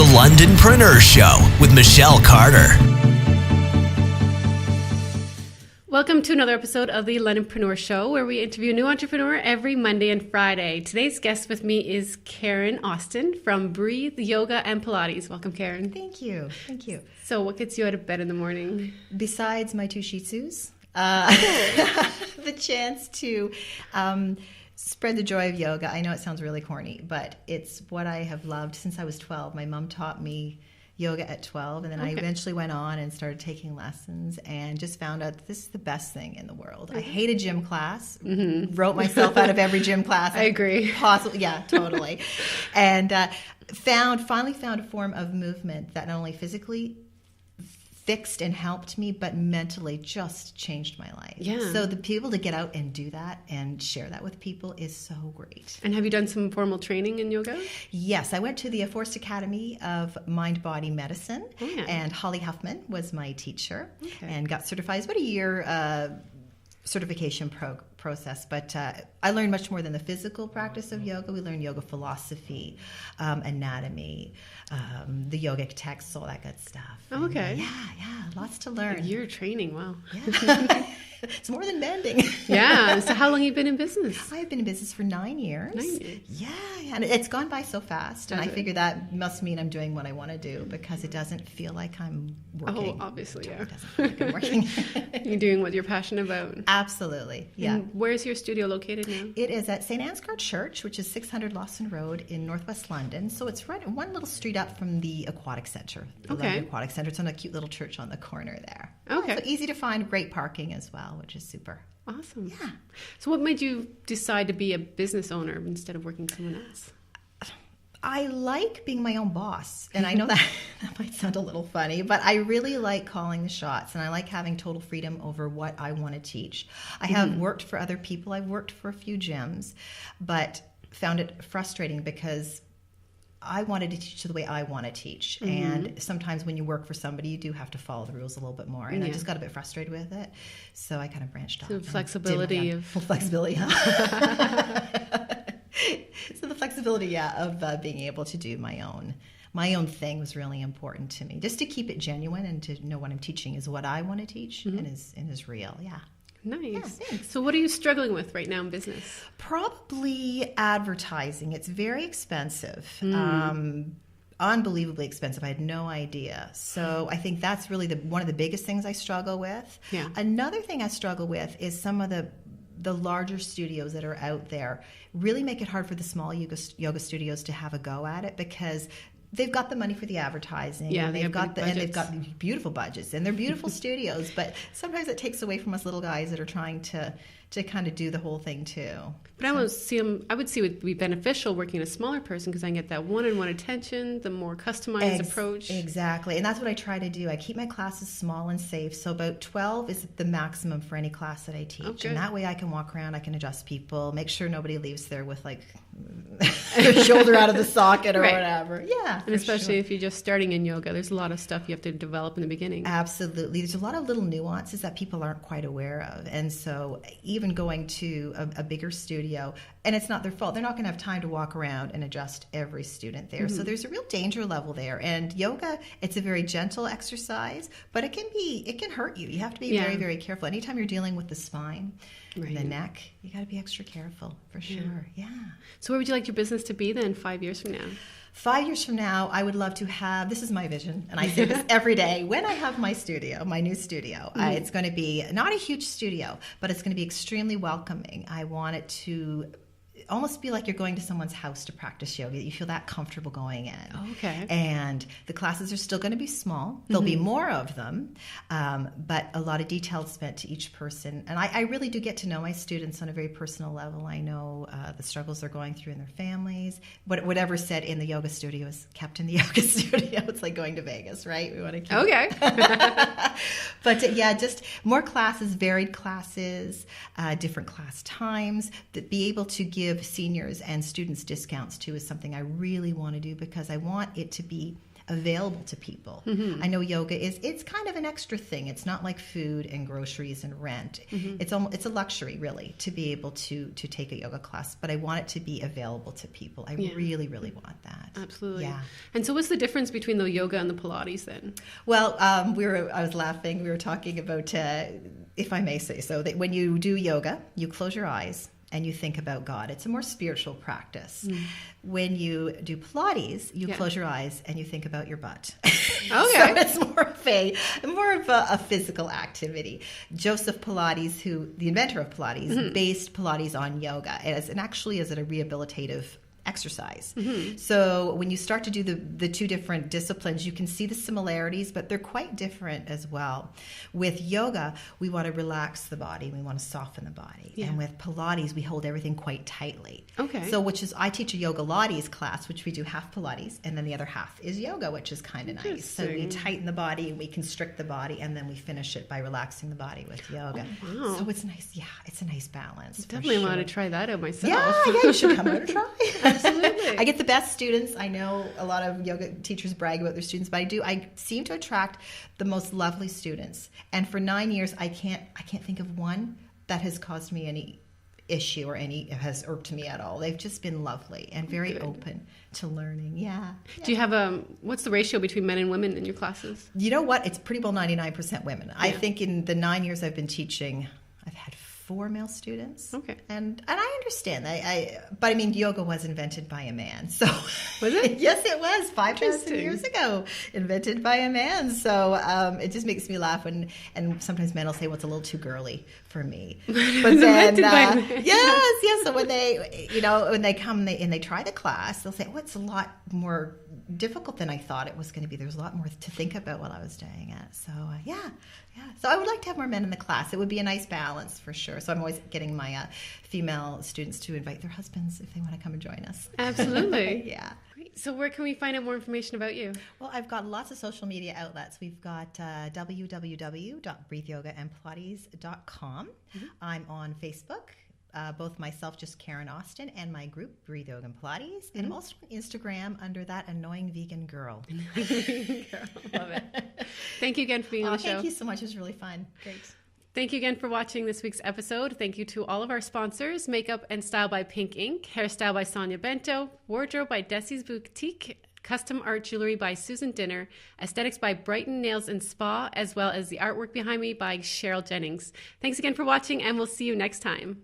The Londonpreneur Show with Michelle Carter. Welcome to another episode of the Londonpreneur Show, where we interview a new entrepreneur every Monday and Friday. Today's guest with me is Karyn Austin from Breathe Yoga and Pilates. Welcome, Karyn. Thank you. Thank you. So what gets you out of bed in the morning? Besides my two Shih Tzus, the chance to spread the joy of yoga. I know it sounds really corny, but it's what I have loved since I was 12. My mom taught me yoga at 12, and then I eventually went on and started taking lessons and just found out this is the best thing in the world. I hated gym class, wrote myself out of every gym class. I agree. Possible, yeah, totally. And finally found a form of movement that not only physically fixed and helped me, but mentally just changed my life. Yeah. So the people to get out and do that and share that with people is so great. And have you done some formal training in yoga? Yes, I went to the Forced Academy of Mind-Body Medicine, Yeah. and Holly Huffman was my teacher, and got certified. It's about a year certification process, but I learned much more than the physical practice of yoga. We learned yoga philosophy, anatomy, the yogic texts, all that good stuff. Oh, okay. Yeah, lots to learn. A year training, wow. Yeah. It's more than bending. Yeah. So how long have you been in business? I've been in business for 9 years. 9 years. Yeah, and it's gone by so fast. And Does I it? figure that must mean I'm doing what I want to do, because it doesn't feel like I'm working. Oh, obviously, yeah. It doesn't feel like I'm working. You're doing what you're passionate about. Absolutely, yeah. And where's your studio located now? It is at St. Ansgar Church, which is 600 Lawson Road in Northwest London. So it's right one little street up from the Aquatic Center. The London Aquatic Center. It's on a cute little church on the corner there. Okay. So easy to find, great parking as well, which is super. Awesome. Yeah. So what made you decide to be a business owner instead of working for someone else? I like being my own boss, and I know that might sound a little funny, but I really like calling the shots, and I like having total freedom over what I want to teach. I have worked for other people. I've worked for a few gyms, but found it frustrating because I wanted to teach the way I want to teach, and sometimes when you work for somebody, you do have to follow the rules a little bit more, and I just got a bit frustrated with it, so I kind of branched off. So flexibility Flexibility, So the flexibility, of being able to do my own thing was really important to me. Just to keep it genuine and to know what I'm teaching is what I want to teach and is real. Yeah. Nice. Yeah, thanks. So what are you struggling with right now in business? Probably advertising. It's very expensive. Unbelievably expensive. I had no idea. So I think that's really one of the biggest things I struggle with. Yeah. Another thing I struggle with is some of the larger studios that are out there really make it hard for the small yoga studios to have a go at it, because they've got the money for the advertising. Yeah, and they've got budgets. these beautiful budgets, and they're beautiful studios, but sometimes it takes away from us little guys that are trying to kind of do the whole thing too. But I would see it would be beneficial working a smaller person, because I can get that one-on-one attention, the more customized approach. Exactly. And that's what I try to do. I keep my classes small and safe. So about 12 is the maximum for any class that I teach. Okay. And that way I can walk around, I can adjust people, make sure nobody leaves there with like their shoulder out of the socket or whatever. Yeah. And especially if you're just starting in yoga, there's a lot of stuff you have to develop in the beginning. Absolutely. There's a lot of little nuances that people aren't quite aware of. And so even going to a bigger studio, and it's not their fault, they're not going to have time to walk around and adjust every student there. So there's a real danger level there. And yoga, it's a very gentle exercise, but it can hurt you. You have to be very, very careful. Anytime you're dealing with the spine and the neck, you got to be extra careful for sure. Yeah. So where would you like your business to be then 5 years from now? 5 years from now, I would love to have, this is my vision, and I say this every day, when I have my studio, my new studio, it's going to be not a huge studio, but it's going to be extremely welcoming. I want it to almost be like you're going to someone's house to practice yoga. You feel that comfortable going in. Okay. And the classes are still going to be small. There'll be more of them, but a lot of detail spent to each person. And I really do get to know my students on a very personal level. I know the struggles they're going through in their families. Whatever's said in the yoga studio is kept in the yoga studio. It's like going to Vegas, right? We want to keep Okay. But yeah, just more classes, varied classes, different class times. That be able to give seniors and students discounts too is something I really want to do, because I want it to be available to people. I know yoga it's kind of an extra thing. It's not like food and groceries and rent. It's a luxury, really, to be able to take a yoga class, but I want it to be available to people. I really, really want that. Absolutely. Yeah. And so what's the difference between the yoga and the Pilates then? Well, I was laughing. We were talking about, if I may say so, that when you do yoga, you close your eyes and you think about God. It's a more spiritual practice. When you do Pilates, you close your eyes and you think about your butt. Okay. So it's more of a physical activity. Joseph Pilates, the inventor of Pilates, based Pilates on yoga and actually is it a rehabilitative exercise. So when you start to do the two different disciplines, you can see the similarities, but they're quite different as well. With yoga, we want to relax the body. We want to soften the body. And with Pilates, we hold everything quite tightly. Okay. So I teach a yoga Pilates class, which we do half Pilates, and then the other half is yoga, which is kind of nice. So we tighten the body, we constrict the body, and then we finish it by relaxing the body with yoga. Oh, wow. So it's nice. Yeah, it's a nice balance. Definitely want to try that out myself. Yeah, you should come out and try. Absolutely. I get the best students. I know a lot of yoga teachers brag about their students, but I seem to attract the most lovely students. And for 9 years, I can't think of one that has caused me any issue or has irked me at all. They've just been lovely and very open to learning. Yeah. Do you have what's the ratio between men and women in your classes? You know what? It's pretty well 99% women. Yeah. I think in the 9 years I've been teaching, I've had 4 male students. Okay. And I understand that. But I mean, yoga was invented by a man. So was it? Yes, it was 5,000 years ago, invented by a man. So it just makes me laugh and sometimes men will say, well, it's a little too girly for me. But then yes. So when they come and they try the class, they'll say, oh, it's a lot more difficult than I thought it was going to be. There's a lot more to think about while I was doing it. So yeah. So I would like to have more men in the class. It would be a nice balance for sure. So I'm always getting my female students to invite their husbands if they want to come and join us. Absolutely. Yeah. Great. So where can we find out more information about you? Well, I've got lots of social media outlets. We've got www.breatheyogaandpilates.com. I'm on Facebook. Both myself, just Karyn Austin, and my group, Breathe Yoga and Pilates. And I'm also on Instagram under that Annoying Vegan Girl. Love it. Thank you again for being on the show. Thank you so much. It was really fun. Great. Thank you again for watching this week's episode. Thank you to all of our sponsors, Makeup and Style by Pink Ink, Hairstyle by Sonia Bento, Wardrobe by Desi's Boutique, Custom Art Jewelry by Susan Dinner, Aesthetics by Brighton Nails and Spa, as well as the artwork behind me by Cheryl Jennings. Thanks again for watching, and we'll see you next time.